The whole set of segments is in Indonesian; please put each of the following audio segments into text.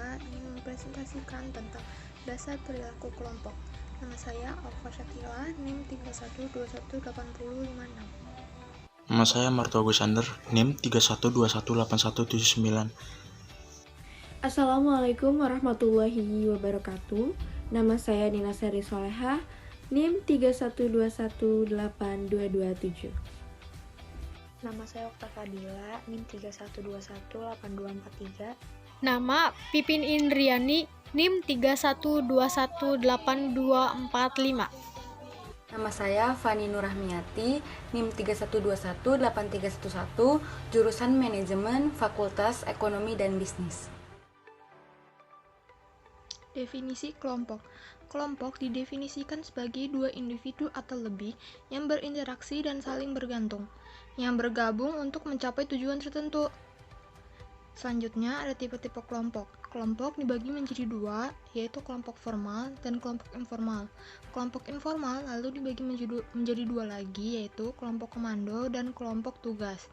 kedua ingin mempresentasikan tentang dasar perilaku kelompok. Nama saya Alfa Syakila, NIM 31218056. Nama saya Marto Agusander, NIM 31218179. Assalamualaikum warahmatullahi wabarakatuh. Nama saya Nina Seri Soleha, NIM 31218227. Nama saya Okta Fadila, NIM 31218243. Nama Pipin Indriani, NIM 31218245. Nama saya Fani Nurahmiati, NIM 31218311, jurusan Manajemen, Fakultas Ekonomi dan Bisnis. Definisi kelompok. Kelompok didefinisikan sebagai dua individu atau lebih yang berinteraksi dan saling bergantung, yang bergabung untuk mencapai tujuan tertentu. Selanjutnya ada tipe-tipe kelompok. Kelompok dibagi menjadi dua, yaitu kelompok formal dan kelompok informal. Kelompok informal lalu dibagi menjadi dua lagi, yaitu kelompok komando dan kelompok tugas.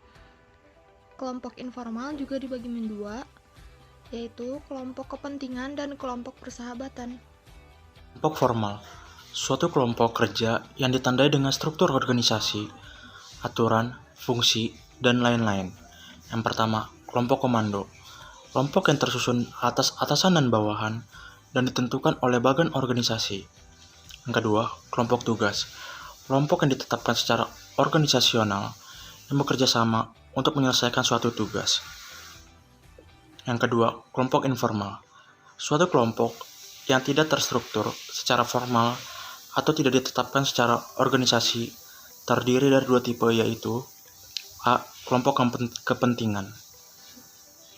Kelompok informal juga dibagi menjadi dua, yaitu kelompok kepentingan dan kelompok persahabatan. Kelompok formal, suatu kelompok kerja yang ditandai dengan struktur organisasi, aturan, fungsi, dan lain-lain. Yang pertama, kelompok komando. Kelompok yang tersusun atas atasan dan bawahan dan ditentukan oleh bagian organisasi. Yang kedua, kelompok tugas. Kelompok yang ditetapkan secara organisasional yang bekerja sama untuk menyelesaikan suatu tugas. Yang kedua, kelompok informal. Suatu kelompok yang tidak terstruktur secara formal atau tidak ditetapkan secara organisasi terdiri dari dua tipe, yaitu A. Kelompok kepentingan.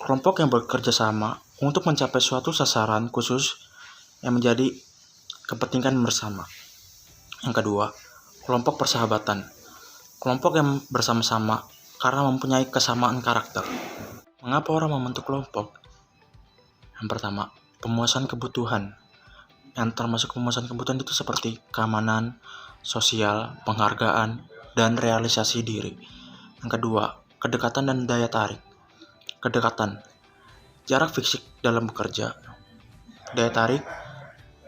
Kelompok yang bekerja sama untuk mencapai suatu sasaran khusus yang menjadi kepentingan bersama. Yang kedua, kelompok persahabatan. Kelompok yang bersama-sama karena mempunyai kesamaan karakter. Mengapa orang membentuk kelompok? Yang pertama, pemuasan kebutuhan. Yang termasuk pemuasan kebutuhan itu seperti keamanan, sosial, penghargaan, dan realisasi diri. Yang kedua, kedekatan dan daya tarik. Kedekatan, jarak fisik dalam bekerja. Daya tarik,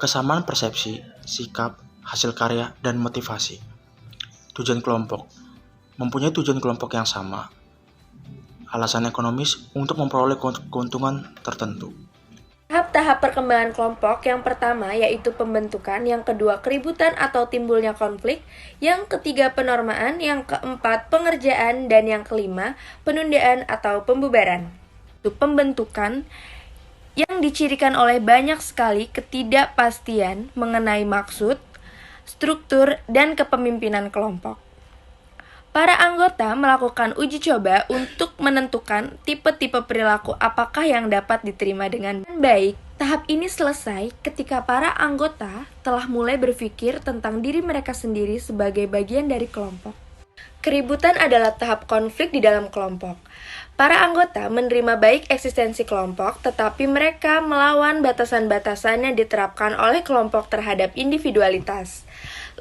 kesamaan persepsi, sikap, hasil karya, dan motivasi. Tujuan kelompok, mempunyai tujuan kelompok yang sama. Alasan ekonomis untuk memperoleh keuntungan tertentu. Tahap-tahap perkembangan kelompok yang pertama yaitu pembentukan, yang kedua keributan atau timbulnya konflik, yang ketiga penormaan, yang keempat pengerjaan, dan yang kelima penundaan atau pembubaran. Untuk pembentukan yang dicirikan oleh banyak sekali ketidakpastian mengenai maksud, struktur, dan kepemimpinan kelompok. Para anggota melakukan uji coba untuk menentukan tipe-tipe perilaku apakah yang dapat diterima dengan baik. Tahap ini selesai ketika para anggota telah mulai berpikir tentang diri mereka sendiri sebagai bagian dari kelompok. Keributan adalah tahap konflik di dalam kelompok. Para anggota menerima baik eksistensi kelompok, tetapi mereka melawan batasan-batasan yang diterapkan oleh kelompok terhadap individualitas.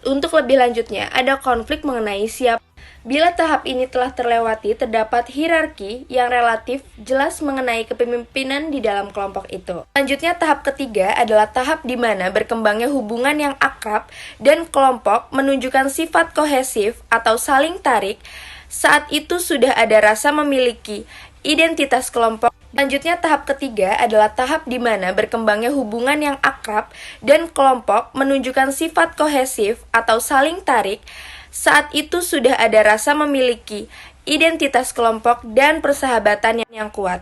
Untuk lebih lanjutnya, ada konflik mengenai siapa. Bila tahap ini telah terlewati, terdapat hierarki yang relatif jelas mengenai kepemimpinan di dalam kelompok itu. Selanjutnya, tahap ketiga adalah tahap di mana berkembangnya hubungan yang akrab dan kelompok menunjukkan sifat kohesif atau saling tarik. Saat itu sudah ada rasa memiliki identitas kelompok. Selanjutnya, tahap ketiga adalah tahap di mana berkembangnya hubungan yang akrab dan kelompok menunjukkan sifat kohesif atau saling tarik. Saat itu sudah ada rasa memiliki identitas kelompok dan persahabatan yang kuat.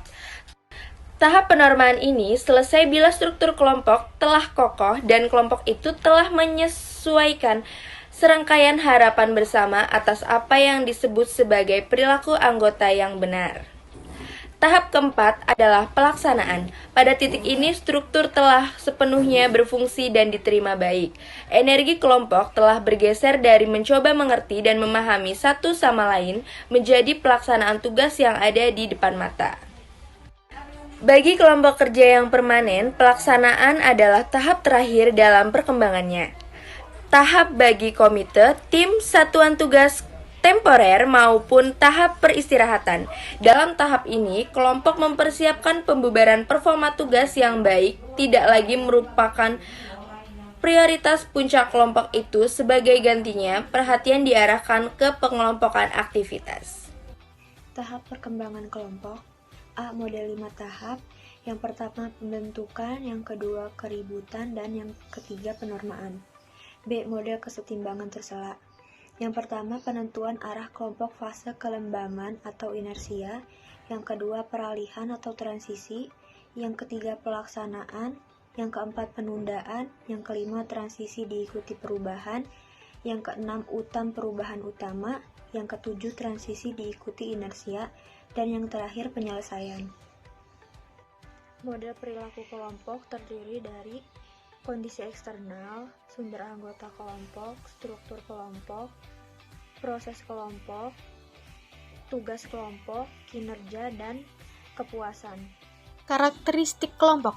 Tahap penormaan ini selesai bila struktur kelompok telah kokoh dan kelompok itu telah menyesuaikan serangkaian harapan bersama atas apa yang disebut sebagai perilaku anggota yang benar. Tahap keempat adalah pelaksanaan. Pada titik ini, struktur telah sepenuhnya berfungsi dan diterima baik. Energi kelompok telah bergeser dari mencoba mengerti dan memahami satu sama lain menjadi pelaksanaan tugas yang ada di depan mata. Bagi kelompok kerja yang permanen, pelaksanaan adalah tahap terakhir dalam perkembangannya. Tahap bagi komite, tim, satuan tugas temporer maupun tahap peristirahatan. Dalam tahap ini, kelompok mempersiapkan pembubaran performa tugas yang baik, tidak lagi merupakan prioritas puncak kelompok itu. Sebagai gantinya, perhatian diarahkan ke pengelompokan aktivitas. Tahap perkembangan kelompok. A. Model 5 tahap. Yang pertama pembentukan, yang kedua keributan, dan yang ketiga penormaan. B. Model kesetimbangan tersela. Yang pertama penentuan arah kelompok fase kelembaman atau inersia, yang kedua peralihan atau transisi, yang ketiga pelaksanaan, yang keempat penundaan, yang kelima transisi diikuti perubahan, yang keenam perubahan utama, yang ketujuh transisi diikuti inersia, dan yang terakhir penyelesaian. Model perilaku kelompok terdiri dari kondisi eksternal, sumber anggota kelompok, struktur kelompok, proses kelompok, tugas kelompok, kinerja, dan kepuasan. Karakteristik kelompok.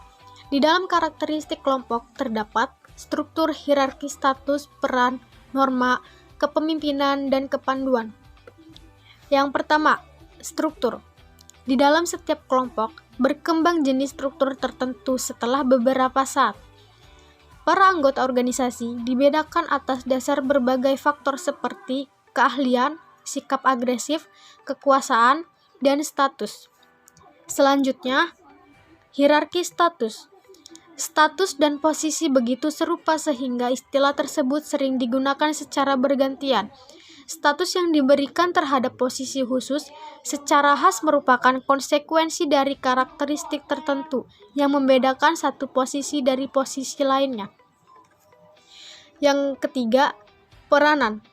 Di dalam karakteristik kelompok terdapat struktur hierarki status, peran, norma, kepemimpinan, dan kepanduan. Yang pertama, struktur. Di dalam setiap kelompok, berkembang jenis struktur tertentu setelah beberapa saat. Para anggota organisasi dibedakan atas dasar berbagai faktor seperti keahlian, sikap agresif, kekuasaan, dan status. Selanjutnya, hierarki status. Status dan posisi begitu serupa sehingga istilah tersebut sering digunakan secara bergantian. Status yang diberikan terhadap posisi khusus secara khas merupakan konsekuensi dari karakteristik tertentu yang membedakan satu posisi dari posisi lainnya. Yang ketiga, peranan.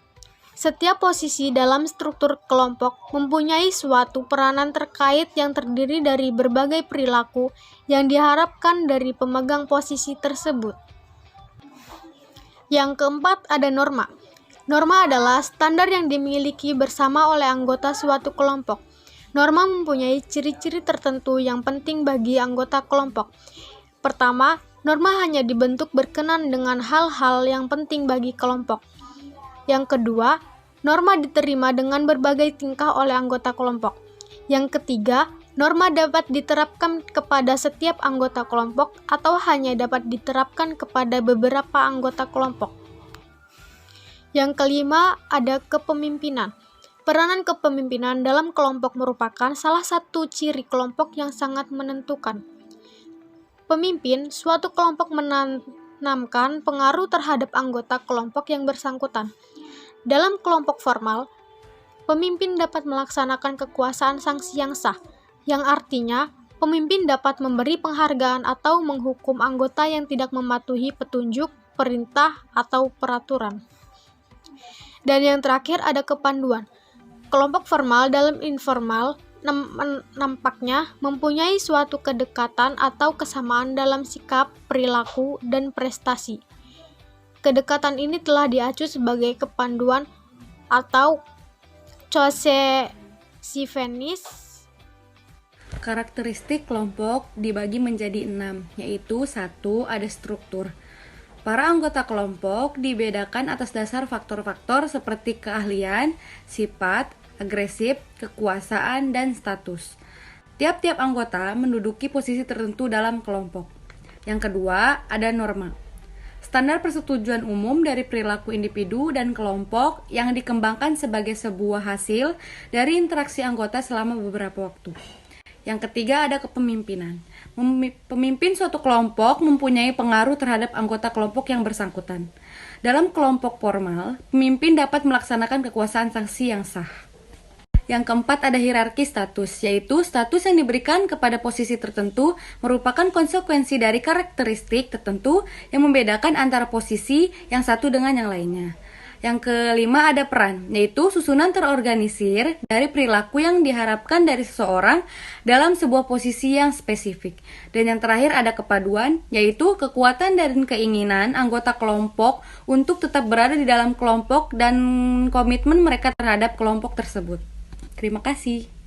Setiap posisi dalam struktur kelompok mempunyai suatu peranan terkait yang terdiri dari berbagai perilaku yang diharapkan dari pemegang posisi tersebut. Yang keempat, ada norma. Norma adalah standar yang dimiliki bersama oleh anggota suatu kelompok. Norma mempunyai ciri-ciri tertentu yang penting bagi anggota kelompok. Pertama, norma hanya dibentuk berkenan dengan hal-hal yang penting bagi kelompok. Yang kedua, norma diterima dengan berbagai tingkah oleh anggota kelompok. Yang ketiga, norma dapat diterapkan kepada setiap anggota kelompok atau hanya dapat diterapkan kepada beberapa anggota kelompok. Yang kelima, ada kepemimpinan. Peranan kepemimpinan dalam kelompok merupakan salah satu ciri kelompok yang sangat menentukan. Pemimpin suatu kelompok menanamkan pengaruh terhadap anggota kelompok yang bersangkutan. Dalam kelompok formal, pemimpin dapat melaksanakan kekuasaan sanksi yang sah, yang artinya pemimpin dapat memberi penghargaan atau menghukum anggota yang tidak mematuhi petunjuk, perintah, atau peraturan. Dan yang terakhir ada kepanduan. Kelompok formal dalam informal nampaknya mempunyai suatu kedekatan atau kesamaan dalam sikap, perilaku, dan prestasi. Kedekatan ini telah diacu sebagai kepanduan atau cohesiveness. Karakteristik kelompok dibagi menjadi 6, yaitu 1. Ada struktur. Para anggota kelompok dibedakan atas dasar faktor-faktor seperti keahlian, sifat, agresif, kekuasaan, dan status. Tiap-tiap anggota menduduki posisi tertentu dalam kelompok. Yang kedua, ada norma. Standar persetujuan umum dari perilaku individu dan kelompok yang dikembangkan sebagai sebuah hasil dari interaksi anggota selama beberapa waktu. Yang ketiga, ada kepemimpinan. Pemimpin suatu kelompok mempunyai pengaruh terhadap anggota kelompok yang bersangkutan. Dalam kelompok formal, pemimpin dapat melaksanakan kekuasaan sanksi yang sah. Yang keempat, ada hierarki status, yaitu status yang diberikan kepada posisi tertentu merupakan konsekuensi dari karakteristik tertentu yang membedakan antara posisi yang satu dengan yang lainnya. Yang kelima, ada peran, yaitu susunan terorganisir dari perilaku yang diharapkan dari seseorang dalam sebuah posisi yang spesifik. Dan yang terakhir, ada kepaduan, yaitu kekuatan dan keinginan anggota kelompok untuk tetap berada di dalam kelompok dan komitmen mereka terhadap kelompok tersebut. Terima kasih.